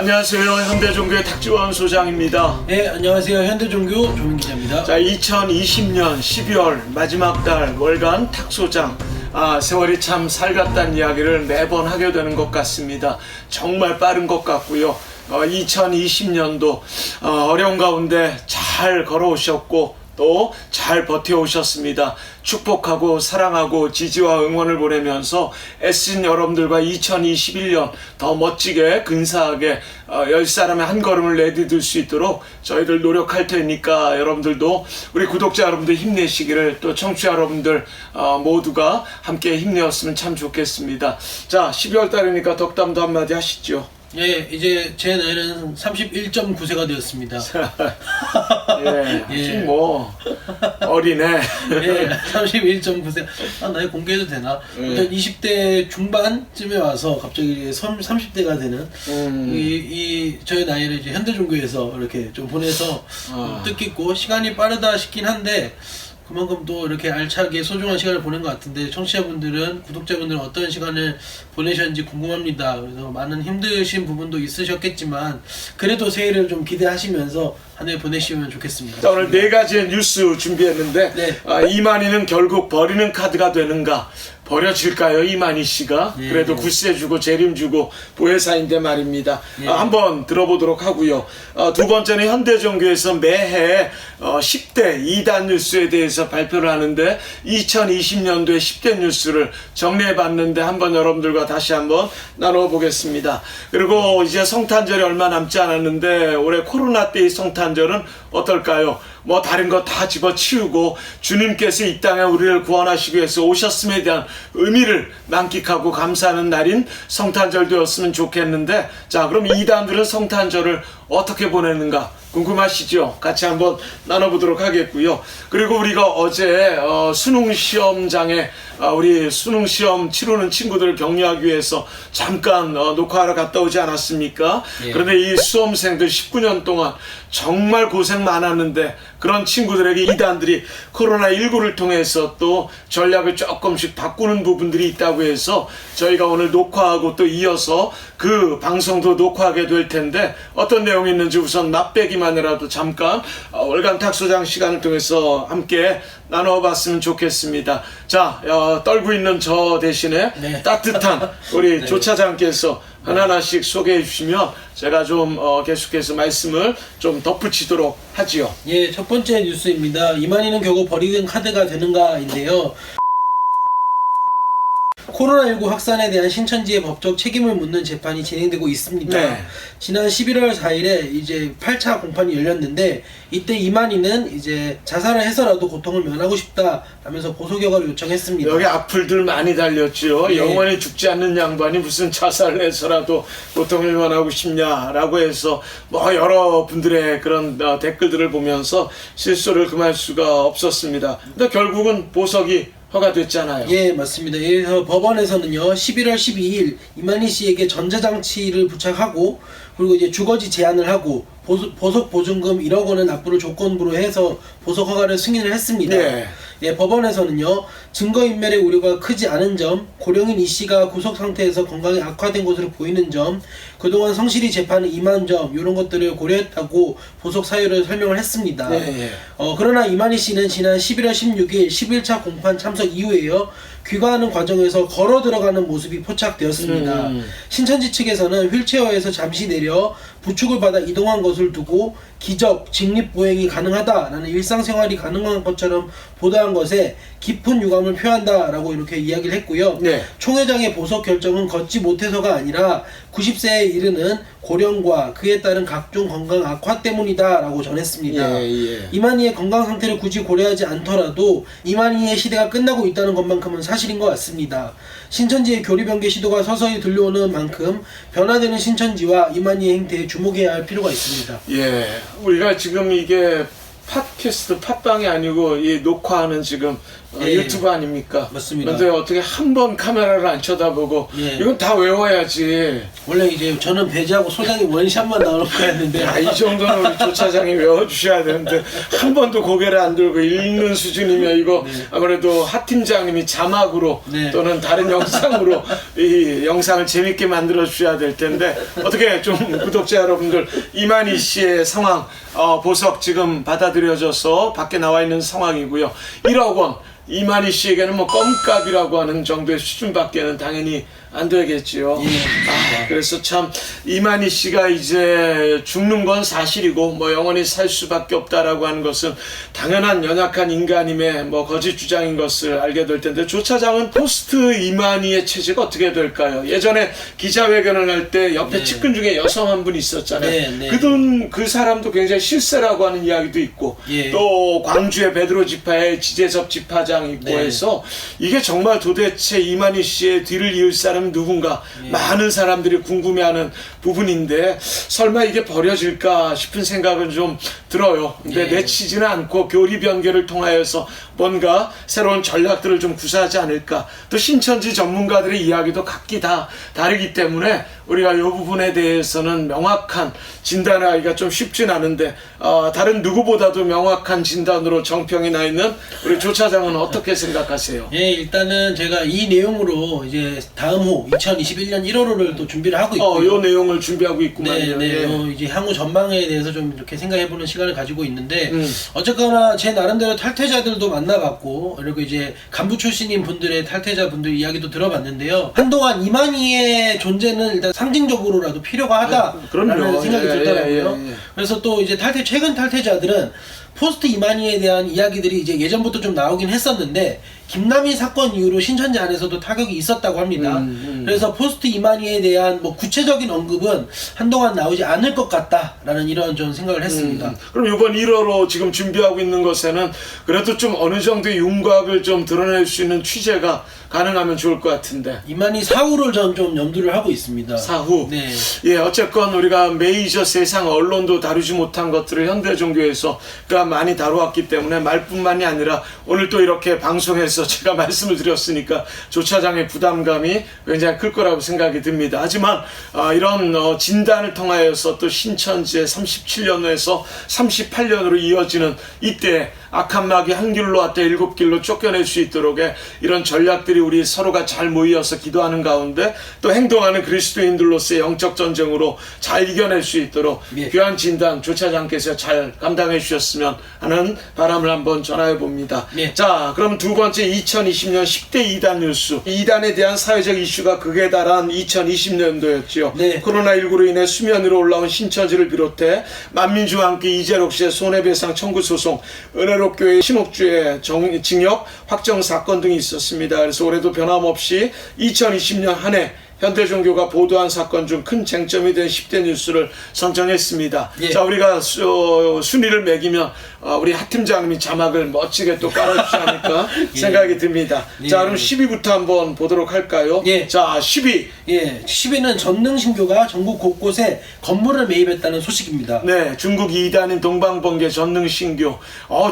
안녕하세요. 현대종교의 탁지원 소장입니다. 네, 안녕하세요. 현대종교 조민 기자입니다. 자, 2020년 12월 마지막 달 월간 탁소장. 세월이 참 살갑다는 이야기를 매번 하게 되는 것 같습니다. 정말 빠른 것 같고요. 2020년도 어려운 가운데 잘 걸어오셨고 또 잘 버텨오셨습니다. 축복하고 사랑하고 지지와 응원을 보내면서 애쓴 여러분들과 2021년 더 멋지게 근사하게 10사람의 한 걸음을 내디딜 수 있도록 저희들 노력할 테니까 여러분들도 우리 구독자 여러분들 힘내시기를, 또 청취자 여러분들 모두가 함께 힘내었으면 참 좋겠습니다. 자, 12월 달이니까 덕담도 한마디 하시죠. 예, 이제 제 나이는 31.9세가 되었습니다. 예, 아직 뭐 어리네. 예, 31.9세. 나이 공개해도 되나? 일단 20대 중반쯤에 와서 갑자기 30대가 되는 저희 나이를 이제 현대종교에서 이렇게 좀 보내서 뜻깊고 시간이 빠르다 싶긴 한데, 그만큼 또 이렇게 알차게 소중한 시간을 보낸 것 같은데, 청취자분들은, 구독자분들은 어떤 시간을 보내셨는지 궁금합니다. 그래서 많은 힘드신 부분도 있으셨겠지만 그래도 새해를 좀 기대하시면서 한 해 보내시면 좋겠습니다. 자, 오늘 4가지의 뉴스 준비했는데, 네. 이만희는 결국 버리는 카드가 되는가? 버려질까요, 이만희 씨가? 네. 그래도 굿세 주고 재림 주고 보혜사인데 말입니다. 네. 한번 들어보도록 하고요. 두 번째는 현대종교에서 매해 10대 2단 뉴스에 대해서 발표를 하는데, 2020년도에 10대 뉴스를 정리해봤는데 한번 여러분들과 다시 한번 나눠보겠습니다. 그리고 이제 성탄절이 얼마 남지 않았는데 올해 코로나 때의 성탄절은 어떨까요? 뭐 다른 거 다 집어치우고 주님께서 이 땅에 우리를 구원하시기 위해서 오셨음에 대한 의미를 만끽하고 감사하는 날인 성탄절 되었으면 좋겠는데, 자, 그럼 이단들은 성탄절을 어떻게 보내는가 궁금하시죠? 같이 한번 나눠보도록 하겠고요. 그리고 우리가 어제 수능시험장에 우리 수능시험 치르는 친구들을 격려하기 위해서 잠깐 녹화하러 갔다 오지 않았습니까? 예. 그런데 이 수험생들 19년 동안 정말 고생 많았는데, 그런 친구들에게 이단들이 코로나19를 통해서 또 전략을 조금씩 바꾸는 부분들이 있다고 해서 저희가 오늘 녹화하고 또 이어서 그 방송도 녹화하게 될 텐데, 어떤 내용이 있는지 우선 맛배기만이라도 잠깐 월간 탁소장 시간을 통해서 함께 나눠봤으면 좋겠습니다. 자, 떨고 있는 저 대신에 네. 따뜻한 우리 조 차장께서 하나하나씩 소개해 주시면 제가 좀 계속해서 말씀을 좀 덧붙이도록 하지요. 예, 첫 번째 뉴스입니다. 이만희는 결국 버리는 카드가 되는가인데요. 코로나19 확산에 대한 신천지의 법적 책임을 묻는 재판이 진행되고 있습니다. 네. 지난 11월 4일에 이제 8차 공판이 열렸는데, 이때 이만희는 이제 자살을 해서라도 고통을 면하고 싶다 하면서 보석여과를 요청했습니다. 여기 악플들 많이 달렸죠. 예. 영원히 죽지 않는 양반이 무슨 자살을 해서라도 고통을 면하고 싶냐라고 해서 뭐 여러분들의 그런 댓글들을 보면서 실소를 금할 수가 없었습니다. 근데 결국은 보석이 허가됐잖아요. 예, 맞습니다. 그래서 법원에서는요, 11월 12일 이만희 씨에게 전자장치를 부착하고, 그리고 이제 주거지 제한을 하고 보석 보증금 1억 원을 납부를 조건부로 해서 보석 허가를 승인을 했습니다. 네. 예, 법원에서는요, 증거인멸의 우려가 크지 않은 점, 고령인 이 씨가 구속 상태에서 건강이 악화된 것으로 보이는 점, 그동안 성실히 재판을 임한 점, 이런 것들을 고려했다고 보석 사유를 설명을 했습니다. 네. 그러나 이만희 씨는 지난 11월 16일 11차 공판 참석 이후에요, 귀가하는 과정에서 걸어 들어가는 모습이 포착되었습니다. 신천지 측에서는 휠체어에서 잠시 내려 부축을 받아 이동한 것을 두고 기적, 직립보행이 가능하다라는 일상생활이 가능한 것처럼 보도한 것에 깊은 유감을 표한다라고 이렇게 이야기를 했고요. 네. 총회장의 보석 결정은 걷지 못해서가 아니라 90세에 이르는 고령과 그에 따른 각종 건강 악화 때문이다라고 전했습니다. 예. 이만희의 건강 상태를 굳이 고려하지 않더라도 이만희의 시대가 끝나고 있다는 것만큼은 사실인 것 같습니다. 신천지의 교리변개 시도가 서서히 들려오는 만큼 변화되는 신천지와 이만희의 행태에 주목해야 할 필요가 있습니다. 예. 우리가 지금 이게 팟캐스트 팟빵이 아니고 이 녹화하는 지금 예. 유튜브 아닙니까? 맞습니다. 근데 어떻게 한 번 카메라를 안 쳐다보고 예. 이건 다 외워야지. 원래 이제 저는 배지하고 소장이 원샷만 나오는 거였는데 야, 이 정도는 우리 조 차장이 외워주셔야 되는데 한 번도 고개를 안 들고 읽는 수준이면 이거 아무래도 하 팀장님이 자막으로 네. 또는 다른 영상으로 이 영상을 재밌게 만들어 주셔야 될 텐데 어떻게 좀 구독자 여러분들 이만희 씨의 상황 보석 지금 받아들여져서 밖에 나와 있는 상황이고요. 1억 원 이만희 씨에게는 뭐 껌값이라고 하는 정도의 수준밖에는 당연히 안 되겠지요. 예. 그래서 참 이만희 씨가 이제 죽는 건 사실이고 뭐 영원히 살 수밖에 없다라고 하는 것은 당연한 연약한 인간임의 뭐 거짓 주장인 것을 알게 될 텐데 조 차장은 포스트 이만희의 체제가 어떻게 될까요? 예전에 기자회견을 할 때 옆에 네. 측근 중에 여성 한 분 있었잖아요. 네, 네. 그 사람도 굉장히 실세라고 하는 이야기도 있고 예. 또 광주의 베드로 지파의 지재섭 지파장 있고 네. 해서 이게 정말 도대체 이만희 씨의 뒤를 이을 사람은 누군가 많은 사람들이 궁금해하는 부분인데 설마 이게 버려질까 싶은 생각은 좀 들어요. 근데 예. 내치지는 않고 교리 변개를 통하여서 뭔가 새로운 전략들을 좀 구사하지 않을까. 또 신천지 전문가들의 이야기도 각기 다 다르기 때문에 우리가 이 부분에 대해서는 명확한 진단을 하기가 좀 쉽진 않은데 다른 누구보다도 명확한 진단으로 정평이 나 있는 우리 조 차장은 어떻게 생각하세요? 예, 일단은 제가 이 내용으로 이제 다음 호 2021년 1월호를 또 준비를 하고 있고요. 요 내용을 준비하고 있구만요. 네, 예. 이제 향후 전망에 대해서 좀 이렇게 생각해보는 시간을 가지고 있는데 어쨌거나 제 나름대로 탈퇴자들도 만나봤고 그리고 이제 간부 출신인 분들의 탈퇴자 분들 이야기도 들어봤는데요. 한동안 이만희의 존재는 일단 상징적으로라도 필요가 하다라는 그럼요. 생각이 예, 들더라고요. 예, 예. 그래서 또 이제 최근 탈퇴자들은 포스트 이만희에 대한 이야기들이 이제 예전부터 좀 나오긴 했었는데 김남희 사건 이후로 신천지 안에서도 타격이 있었다고 합니다. 그래서 포스트 이만희에 대한 뭐 구체적인 언급은 한동안 나오지 않을 것 같다라는 이런 좀 생각을 했습니다. 그럼 이번 1월호 지금 준비하고 있는 것에는 그래도 좀 어느 정도의 윤곽을 좀 드러낼 수 있는 취재가 가능하면 좋을 것 같은데. 이만희 사후를 전 좀 염두를 하고 있습니다. 사후. 네. 예, 어쨌건 우리가 메이저 세상 언론도 다루지 못한 것들을 현대종교에서가 많이 다루었기 때문에 말뿐만이 아니라 오늘 또 이렇게 방송에서 제가 말씀을 드렸으니까 조 차장의 부담감이 굉장히 클 거라고 생각이 듭니다. 하지만 이런 진단을 통하여서 또 신천지의 37년에서 38년으로 이어지는 이때 악한 마귀 한 길로 왔다 일곱 길로 쫓겨낼 수 있도록의 이런 전략들이 우리 서로가 잘 모이어서 기도하는 가운데 또 행동하는 그리스도인들로서의 영적 전쟁으로 잘 이겨낼 수 있도록 예. 귀한 진단 조 차장께서 잘 감당해 주셨으면 하는 바람을 한번 전하여 봅니다. 예. 자, 그럼 두 번째 2020년 10대 이단 뉴스. 이단에 대한 사회적 이슈가 극에 달한 2020년도였죠. 네. 코로나19로 인해 수면 위로 올라온 신천지를 비롯해 만민주와 함께 이재록 씨의 손해배상 청구 소송, 은혜롭교회 신옥주의 징역 확정 사건 등이 있었습니다. 그래서 올해도 변함없이 2020년 한 해 현대종교가 보도한 사건 중 큰 쟁점이 된 10대 뉴스를 선정했습니다. 예. 자, 우리가 순위를 매기면 우리 하 팀장님이 자막을 멋지게 또 깔아주지 않을까 예. 생각이 듭니다. 예. 자, 그럼 10위부터 한번 보도록 할까요? 예. 자, 10위. 예, 10위는 전능신교가 전국 곳곳에 건물을 매입했다는 소식입니다. 네, 중국 2단인 동방번개 전능신교.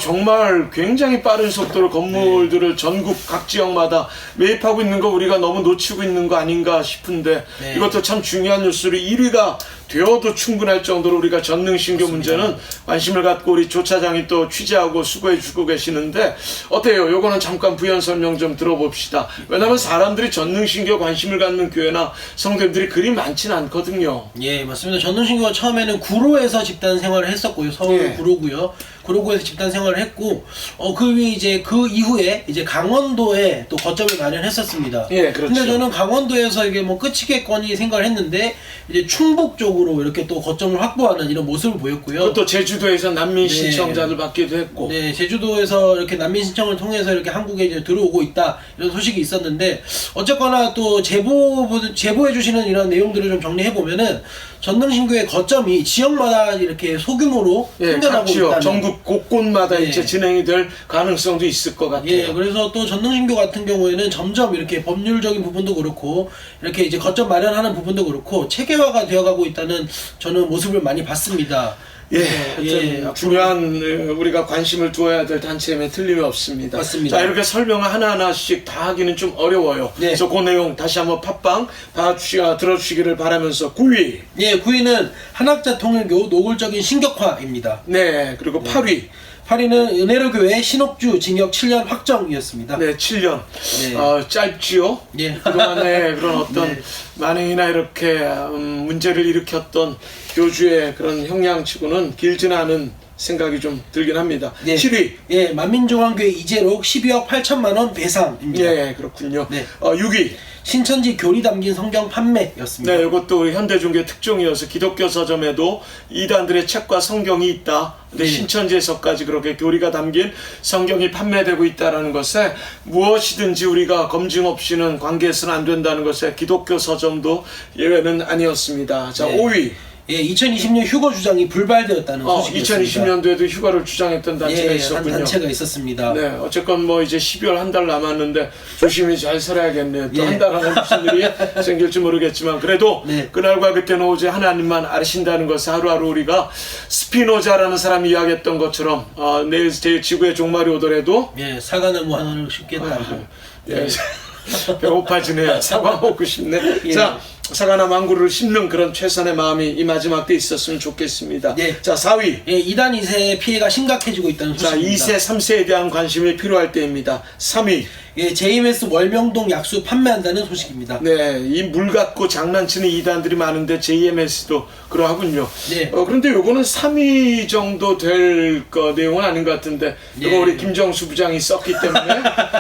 정말 굉장히 빠른 속도로 건물들을 전국 각 지역마다 매입하고 있는 거 우리가 너무 놓치고 있는 거 아닌가 싶은데 네. 이것도 참 중요한 뉴스로 1위가 되어도 충분할 정도로 우리가 전능신교 문제는 관심을 갖고 우리 조 차장이 또 취재하고 수고해 주고 계시는데 어때요? 요거는 잠깐 부연 설명 좀 들어봅시다. 왜냐하면 사람들이 전능신교 관심을 갖는 교회나 성도들이 그리 많지는 않거든요. 예, 맞습니다. 전능신교가 처음에는 구로에서 집단 생활을 했었고요. 서울 예. 구로고요. 구로구에서 집단 생활을 했고, 그 이후에 이제 강원도에 또 거점을 마련했었습니다. 예, 그렇죠. 근데 저는 강원도에서 이게 뭐 끝이겠거니 생각을 했는데, 이제 충북 쪽으로 이렇게 또 거점을 확보하는 이런 모습을 보였고요. 그것도 제주도에서 난민 네. 신청자들 받기도 했고. 네, 제주도에서 이렇게 난민 신청을 통해서 이렇게 한국에 이제 들어오고 있다 이런 소식이 있었는데 어쨌거나 또 제보해 주시는 이런 내용들을 좀 정리해 보면은 전능신교의 거점이 지역마다 이렇게 소규모로 예, 각 생겨나고 지역, 있다는. 전국 곳곳마다 예. 이제 진행이 될 가능성도 있을 것 같아요. 예, 그래서 또 전능신교 같은 경우에는 점점 이렇게 법률적인 부분도 그렇고 이렇게 이제 거점 마련하는 부분도 그렇고 체계화가 되어가고 있다는 저는 모습을 많이 봤습니다. 예, 하여튼 앞으로 중요한 우리가 관심을 두어야 될 단체임에 틀림이 없습니다. 맞습니다. 자, 이렇게 설명을 하나하나씩 다 하기는 좀 어려워요. 네. 그래서 그 내용 다시 한번 팟빵 들어주시기를 바라면서 9위. 예, 9위는 한학자 통일교 노골적인 신격화입니다. 네, 그리고 8위. 8위는 은혜로교회 신옥주 징역 7년 확정이었습니다. 네, 7년. 네. 짧지요? 예. 그동안에 그런 어떤 네. 만행이나 이렇게 문제를 일으켰던 교주의 그런 형량치고는 길지는 않은 생각이 좀 들긴 합니다. 네. 7위. 예, 만민중앙교회 이재록 12억 8천만 원 배상입니다. 예, 그렇군요. 네. 6위. 신천지 교리 담긴 성경 판매였습니다. 네, 이것도 우리 현대종교의 특종이어서 기독교 서점에도 이단들의 책과 성경이 있다. 근데 네. 신천지에서까지 그렇게 교리가 담긴 성경이 판매되고 있다는 것에 무엇이든지 우리가 검증 없이는 관계해서는 안 된다는 것에 기독교 서점도 예외는 아니었습니다. 자, 네. 5위. 예, 2020년 휴거 주장이 불발되었다는 소식이었습니다. 2020년도에도 휴가를 주장했던 단체가 예, 있었군요. 한 단체가 있었습니다. 네, 어쨌건 뭐 이제 12월 한 달 남았는데 조심히 잘 살아야겠네요. 또 예. 한 달 안에 무슨 일이 생길지 모르겠지만 그래도 네. 그날과 그때는 오직 하나님만 아신다는 것을 하루하루 우리가 스피노자라는 사람이 이야기했던 것처럼 내일 제 지구의 종말이 오더라도 예, 사과나무 하나를 심겠다고. 예, 배고파지네. 사과 먹고 싶네. 예. 자, 사과나 망고를 심는 그런 최선의 마음이 이 마지막 때 있었으면 좋겠습니다. 예. 자, 4위. 예, 2단 2세의 피해가 심각해지고 있다는 자, 소식입니다. 2세, 3세에 대한 관심이 필요할 때입니다. 3위. 예, JMS 월명동 약수 판매한다는 소식입니다. 네, 이 물 갖고 장난치는 이단들이 많은데 JMS도 그러하군요. 네. 그런데 요거는 3위 정도 될 내용은 아닌 것 같은데 이거 예. 우리 김정수 부장이 썼기 때문에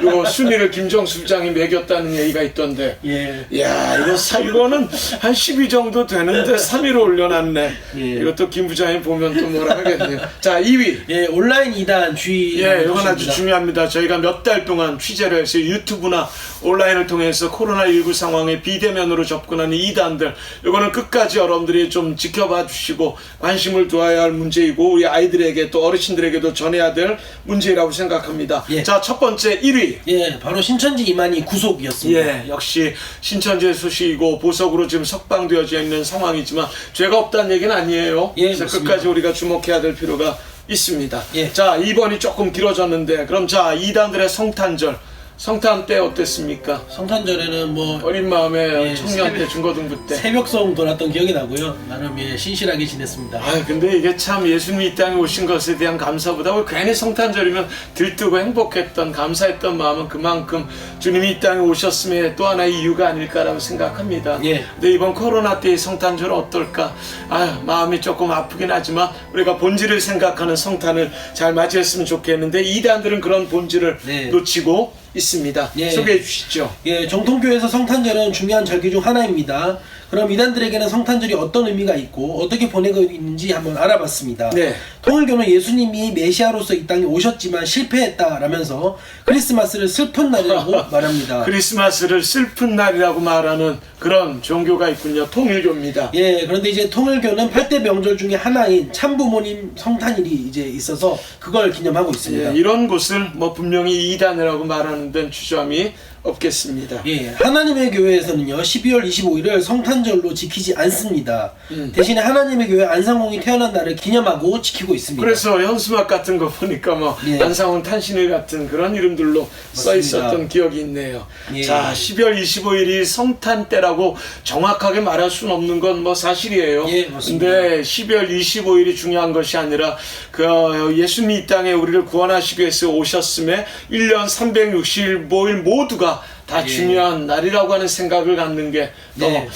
요 순위를 김정수 부장이 매겼다는 얘기가 있던데 예. 야, 이거는 한 10위 정도 되는데 3위로 올려놨네. 예. 이것도 김 부장이 보면 또 뭐라 하겠네요. 자, 2위. 예, 온라인 2단 주의. 예, 이건 아주 중요합니다. 저희가 몇 달 동안 취재를 해서 유튜브나 온라인을 통해서 코로나19 상황에 비대면으로 접근하는 이단들, 이거는 끝까지 여러분들이 좀 지켜봐 주시고 관심을 두어야 할 문제이고 우리 아이들에게 또 어르신들에게도 전해야 될 문제라고 생각합니다. 예. 자, 첫 번째 1위. 예, 바로 신천지 이만희 구속이었습니다. 예, 역시 신천지의 소식이고 보석으로 지금 석방되어져 있는 상황이지만 죄가 없다는 얘기는 아니에요. 예, 그래서 맞습니다. 끝까지 우리가 주목해야 될 필요가 있습니다. 예. 자, 2번이 조금 길어졌는데 그럼 자, 이단들의 성탄절 성탄 때 어땠습니까? 성탄절에는 뭐 어린 마음에 예, 청년 때 중고등부 때. 새벽송 돌았던 기억이 나고요. 나름 예, 신실하게 지냈습니다. 아, 근데 이게 참 예수님이 이 땅에 오신 것에 대한 감사보다 왜 괜히 성탄절이면 들뜨고 행복했던 감사했던 마음은 그만큼 주님이 이 땅에 오셨음에 또 하나의 이유가 아닐까라고 생각합니다. 예. 근데 이번 코로나 때의 성탄절은 어떨까? 아, 마음이 조금 아프긴 하지만 우리가 본질을 생각하는 성탄을 잘 맞이했으면 좋겠는데 이단들은 그런 본질을 네. 놓치고 있습니다. 예. 소개해 주시죠. 예, 정통교회에서 성탄절은 중요한 절기 중 하나입니다. 그럼 이단들에게는 성탄절이 어떤 의미가 있고 어떻게 보내고 있는지 한번 알아봤습니다. 네. 통일교는 예수님이 메시아로서 이 땅에 오셨지만 실패했다라면서 크리스마스를 슬픈 날이라고 말합니다. 크리스마스를 슬픈 날이라고 말하는 그런 종교가 있군요. 통일교입니다. 예, 그런데 이제 통일교는 8대 명절 중에 하나인 참부모님 성탄일이 이제 있어서 그걸 기념하고 있습니다. 예, 이런 곳을 뭐 분명히 이단이라고 말하는 데는 주저함이 없겠습니다. 예, 하나님의 교회에서는요 12월 25일을 성탄절로 지키지 않습니다. 대신에 하나님의 교회 안상홍이 태어난 날을 기념하고 지키고 있습니다. 그래서 현수막 같은 거 보니까 뭐 예. 안상훈 탄신일 같은 그런 이름들로 써 있었던 기억이 있네요. 예. 자, 12월 25일이 성탄 때라고 정확하게 말할 수는 없는 건 뭐 사실이에요. 예, 맞습니다. 근데 12월 25일이 중요한 것이 아니라 그 예수님이 이 땅에 우리를 구원하시기 위해서 오셨음에 1년 365일 모두가 다 예. 중요한 날이라고 하는 생각을 갖는 게 더 네.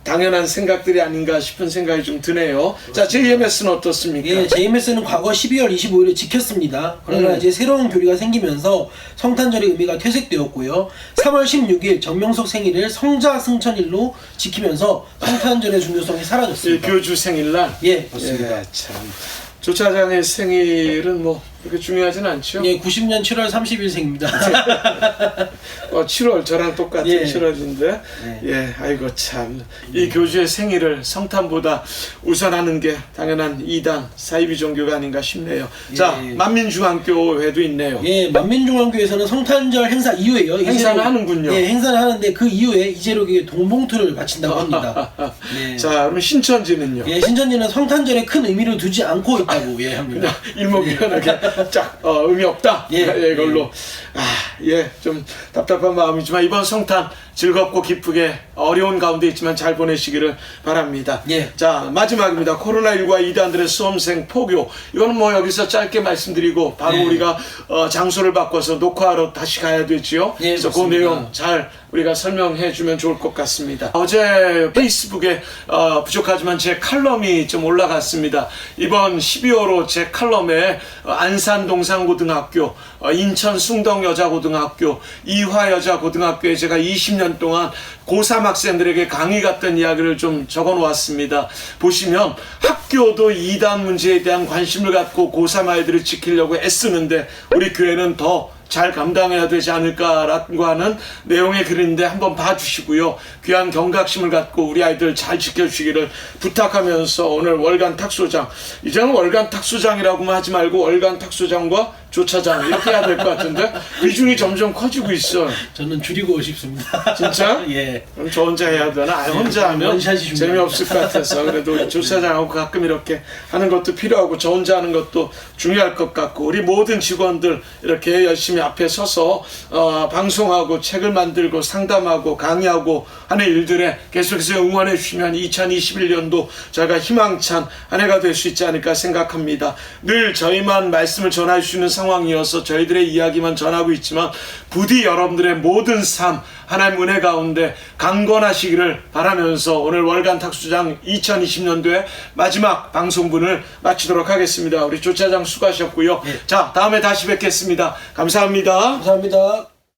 당연한 생각들이 아닌가 싶은 생각이 좀 드네요. 자, JMS는 어떻습니까? 예, JMS는 과거 12월 25일을 지켰습니다. 그러나 이제 새로운 교리가 생기면서 성탄절의 의미가 퇴색되었고요. 3월 16일 정명석 생일을 성자 승천일로 지키면서 성탄절의 중요성이 예, 사라졌습니다. 교주 생일날. 예, 맞습니다. 예, 참. 조 차장의 생일은 뭐 그렇게 중요하진 않죠. 예, 90년 7월 30일생입니다. 7월 저랑 똑같은 예. 7월인데 예, 아이고 참 이 교주의 생일을 성탄보다 우선하는 게 당연한 2단 사이비 종교가 아닌가 싶네요. 자, 만민중앙교 회도 있네요. 예, 만민중앙교에서는 성탄절 행사 이후에요. 행사는 하는군요. 예, 행사를 하는데 그 이후에 이재록에게 동봉투를 바친다고 합니다. 네. 자, 그럼 신천지는요? 예, 신천지는 성탄절에 큰 의미를 두지 않고 있다고 예, 합니다. 일목요연하게 짝 의미 없다. 예. 이걸로 좀 답답한 마음이지만 이번 성탄 즐겁고 기쁘게 어려운 가운데 있지만 잘 보내시기를 바랍니다. 예. 자, 마지막입니다. 코로나19와 이단들의 수험생 포교. 이거는 뭐 여기서 짧게 말씀드리고 바로 예. 우리가 장소를 바꿔서 녹화하러 다시 가야 되지요. 예, 그래서 그 맞습니다. 내용 잘 우리가 설명해 주면 좋을 것 같습니다. 어제 페이스북에 부족하지만 제 칼럼이 좀 올라갔습니다. 이번 12월호 제 칼럼에 안산 동산고등학교, 인천 숭덕 여자고등학교, 이화 여자고등학교에 제가 20년 동안 고3 학생들에게 강의 갔던 이야기를 좀 적어 놓았습니다. 보시면 학교도 이단 문제에 대한 관심을 갖고 고3 아이들을 지키려고 애쓰는데 우리 교회는 더 잘 감당해야 되지 않을까라고 하는 내용의 글인데 한번 봐주시고요. 귀한 경각심을 갖고 우리 아이들 잘 지켜주시기를 부탁하면서 오늘 월간 탁소장, 이제는 월간 탁소장이라고만 하지 말고 월간 탁소장과 조차장 이렇게 해야 될 것 같은데 비중이 점점 커지고 있어. 저는 줄이고 싶습니다. 진짜? 예. 그럼 저 혼자 해야 되나? 혼자 하면 원샷이 중요합니다. 재미없을 것 같아서 그래도 우리 조사장하고 가끔 이렇게 하는 것도 필요하고 저 혼자 하는 것도 중요할 것 같고 우리 모든 직원들 이렇게 열심히 앞에 서서 방송하고 책을 만들고 상담하고 강의하고 하는 일들에 계속해서 응원해 주시면 2021년도 저희가 희망찬 한 해가 될 수 있지 않을까 생각합니다. 늘 저희만 말씀을 전해 주시는 상황이어서 저희들의 이야기만 전하고 있지만 부디 여러분들의 모든 삶 하나님 은혜 가운데 강건하시기를 바라면서 오늘 월간 탁수장 2020년도의 마지막 방송분을 마치도록 하겠습니다. 우리 조차장 수고하셨고요. 자, 다음에 다시 뵙겠습니다. 감사합니다. 감사합니다.